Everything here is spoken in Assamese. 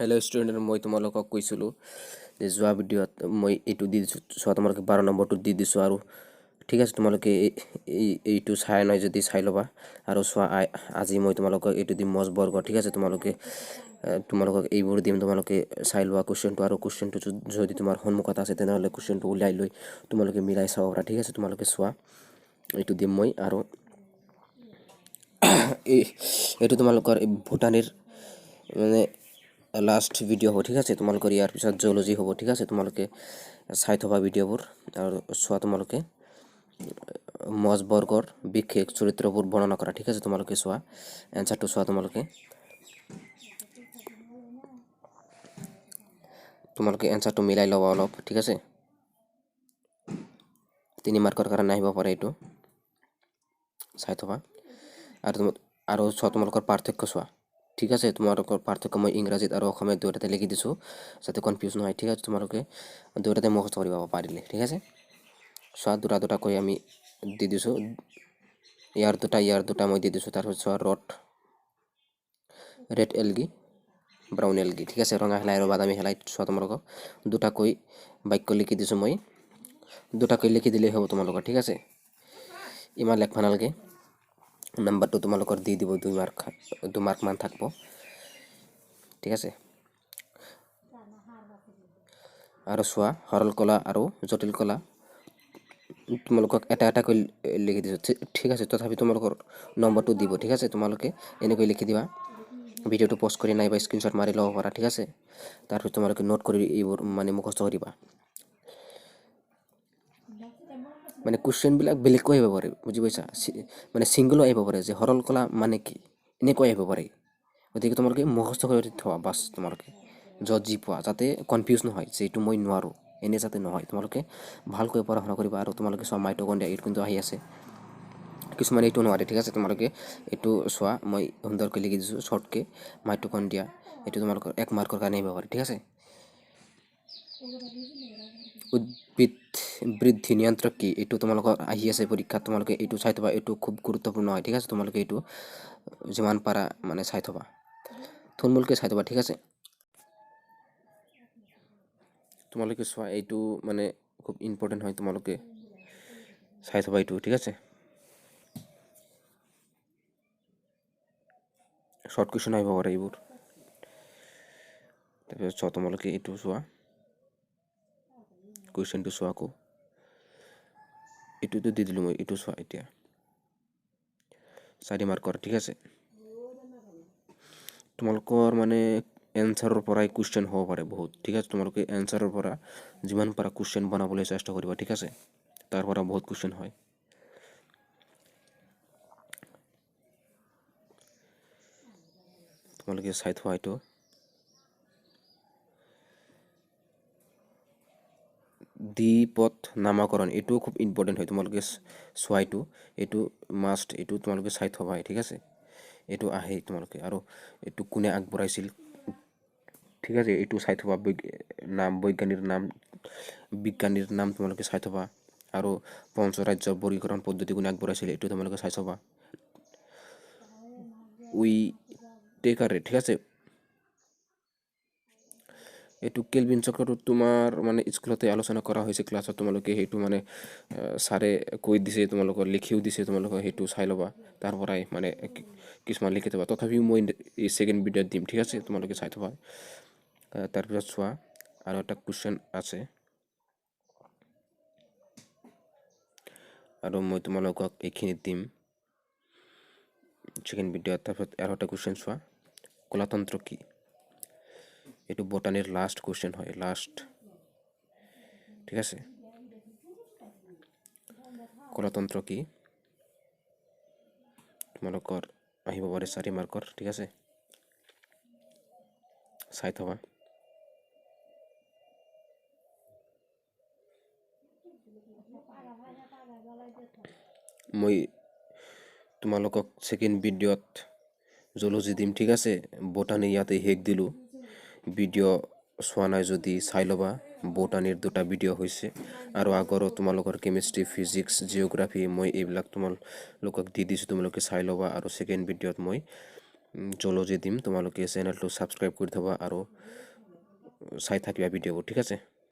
हेलो स्टूडेंट মই তোমালোকক কৈছিলোঁ যে যোৱা ভিডিঅ'ত মই এইটো দি দিছোঁ চোৱা তোমালোকে 12 নম্বৰটো দি দিছোঁ আৰু ঠিক আছে তোমালোকে এইটো চাই নাই যদি চাই ল'বা আৰু চোৱা আজি মই তোমালোকক এইটো দিম মজ বৰ্গ ঠিক আছে তোমালোকক এইবোৰ দিম তোমালোকে চাই লোৱা কোৱেশ্চনটো আৰু কোৱেশ্চনটো যদি তোমাৰ সন্মুখত আছে তেনেহ'লে কোৱেশ্চনটো উলিয়াই লৈ তোমালোকে মিলাই চাব পাৰা ঠিক আছে তোমালোকে চোৱা এইটো দিম মই আৰু এইটো তোমালোকৰ ভুটানীৰ মানে লাষ্ট ভিডিঅ' হ'ব ঠিক আছে তোমালোকৰ ইয়াৰ পিছত জিঅ'লজি হ'ব ঠিক আছে তোমালোকে চাই থবা ভিডিঅ'বোৰ আৰু চোৱা তোমালোকে মজ বৰ্গৰ বিশেষ চৰিত্ৰবোৰ বৰ্ণনা কৰা ঠিক আছে তোমালোকে চোৱা এনসাৰটো চোৱা তোমালোকে এনসাৰটো মিলাই ল'বা অলপ ঠিক আছে 3 মাৰ্কৰ কাৰণে আহিব পাৰে এইটো চাই থবা আৰু চোৱা তোমালোকৰ পাৰ্থক্য চোৱা ঠিক আছে তোমালোকৰ পাৰ্থক্য মই ইংৰাজীত আৰু অসমীয়াত দুয়োটাতে লিখি দিছোঁ যাতে কনফিউজ নহয় ঠিক আছে তোমালোকে দুয়োটাতে মুখস্থ কৰিব পাৰিলে ঠিক আছে চোৱা দুটাকৈ আমি দি দিছোঁ ইয়াৰ দুটা মই দি দিছোঁ তাৰপিছত চোৱা ৰেড এলগি ব্ৰাউন এলগি ঠিক আছে ৰঙা শেলাই আৰু বাদামী শেলাই চোৱা তোমালোকক দুটাকৈ বাক্য লিখি দিছোঁ মই দুটাকৈ লিখি দিলেই হ'ব তোমালোকৰ ঠিক আছে ইমান লেখবা নালাগে নাম্বাৰটো তোমালোকৰ দি দিব 2 মাৰ্ক মান থাকিব ঠিক আছে আৰু চোৱা সৰল কলা আৰু জটিল কলা তোমালোকক এটা লিখি দিছোঁ ঠিক আছে তথাপি তোমালোকৰ নম্বৰটো দিব ঠিক আছে তোমালোকে এনেকৈ লিখি দিবা ভিডিঅ'টো পজ কৰি নাইবা স্ক্ৰীনশ্বট মাৰি ল'ব পাৰা ঠিক আছে তাৰপিছত তোমালোকে নোট কৰি এইবোৰ মানে মুখস্থ কৰিবা মানে কুৱেশ্যনবিলাক বেলেগকৈ আহিব পাৰে বুজি পাইছা মানে ছিংগলো আহিব পাৰে যে সৰল কলা মানে কি এনেকৈ আহিব পাৰে গতিকে তোমালোকে মুখস্থ কৰি থোৱা বাছ তোমালোকে য'ত যি পোৱা যাতে কনফিউজ নহয় যে এইটো মই নোৱাৰোঁ এনে যাতে নহয় তোমালোকে ভালকৈ পঢ়া শুনা কৰিবা আৰু তোমালোকে চোৱা মাইটকণ্ড্ৰিয়া এইটো কিন্তু আহি আছে কিছুমানে এইটো নোৱাৰে ঠিক আছে তোমালোকে এইটো চোৱা মই সুন্দৰকৈ লিখি দিছোঁ শ্বৰ্টকৈ মাইটকণ্ড্ৰিয়া এইটো তোমালোকৰ 1 মাৰ্কৰ কাৰণে আহিব পাৰে ঠিক আছে উদ্ভিদ বৃদ্ধি নিয়ন্ত্ৰক কি এইটো তোমালোকৰ আহি আছে পৰীক্ষাত তোমালোকে এইটো চাই থবা এইটো খুব গুৰুত্বপূৰ্ণ হয় ঠিক আছে তোমালোকে এইটো যিমান পাৰা মানে চাই থবা থুলমূলকৈ চাই থবা ঠিক আছে তোমালোকে চোৱা এইটো মানে খুব ইম্পৰ্টেণ্ট হয় তোমালোকে চাই থবা এইটো ঠিক আছে শৰ্ট কুৱেশ্যন আহিব পাৰে এইবোৰ তাৰপিছত চোৱা তোমালোকে এইটো চোৱা কুৱেশ্যনটো চোৱা আকৌ এইটোতো দি দিলোঁ মই এইটো চোৱা এতিয়া 4 মাৰ্কৰ ঠিক আছে তোমালোকৰ মানে এনচাৰৰ পৰাই কুৱেশ্যন হ'ব পাৰে বহুত ঠিক আছে তোমালোকে এনচাৰৰ পৰা যিমান পাৰা কুৱেশ্যন বনাবলৈ চেষ্টা কৰিবা ঠিক আছে তাৰ পৰা বহুত কুৱেশ্যন হয় তোমালোকে চাই থোৱা এইটো দ্বিপদ নামাকৰণ এইটোও খুব ইম্পৰ্টেণ্ট হয় তোমালোকে চোৱা এইটো মাষ্ট এইটো তোমালোকে চাই থবা ঠিক আছে এইটো আহে তোমালোকে আৰু এইটো কোনে আগবঢ়াইছিল ঠিক আছে এইটো চাই থবা বিজ্ঞানীৰ নাম তোমালোকে চাই থবা আৰু পঞ্চৰাজ্যৰ বৰ্গীকৰণ পদ্ধতি কোনে আগবঢ়াইছিল এইটো তোমালোকে চাই থবা টেকাৰে ঠিক আছে এইটো কেলভিন চক্ৰটো তোমাৰ মানে স্কুলতে আলোচনা কৰা হৈছে ক্লাছত তোমালোকে সেইটো মানে ছাৰে কৈ দিছে তোমালোকৰ লিখিও দিছে তোমালোকে সেইটো চাই ল'বা তাৰ পৰাই মানে কিছুমান লিখি থবা তথাপিও মই এই ছেকেণ্ড ভিডিঅ'ত দিম ঠিক আছে তোমালোকে চাই থবা তাৰপিছত চোৱা আৰু এটা কুৱেশ্যন আছে আৰু মই তোমালোকক এইখিনি দিম ছেকেণ্ড ভিডিঅ'ত তাৰপিছত আৰু এটা কুৱেশ্যন চোৱা কলাতন্ত্ৰ কি এইটো বটানীৰ লাষ্ট কুৱেশ্যন হয় লাষ্ট ঠিক আছে কলাতন্ত্ৰ কি তোমালোকৰ আহিব পাৰে 4 মাৰ্কৰ ঠিক আছে চাই থবা মই তোমালোকক ছেকেণ্ড ভিডিঅ'ত জুলজি দিম ঠিক আছে বটানী ইয়াতে শেষ দিলোঁ ভিডিঅ' চোৱা নাই যদি চাই ল'বা বটানীৰ 2টা ভিডিঅ' হৈছে আৰু আগৰো তোমালোকৰ কেমিষ্ট্ৰি ফিজিক্স জিঅ'গ্ৰাফী মই এইবিলাক তোমালোকক দি দিছোঁ তোমালোকে চাই ল'বা আৰু ছেকেণ্ড ভিডিঅ'ত মই জলজি দিম, তোমালোকে চেনেলটো ছাবস্ক্ৰাইব কৰি থ'বা আৰু চাই থাকিবা ভিডিঅ'বোৰ, ঠিক আছে।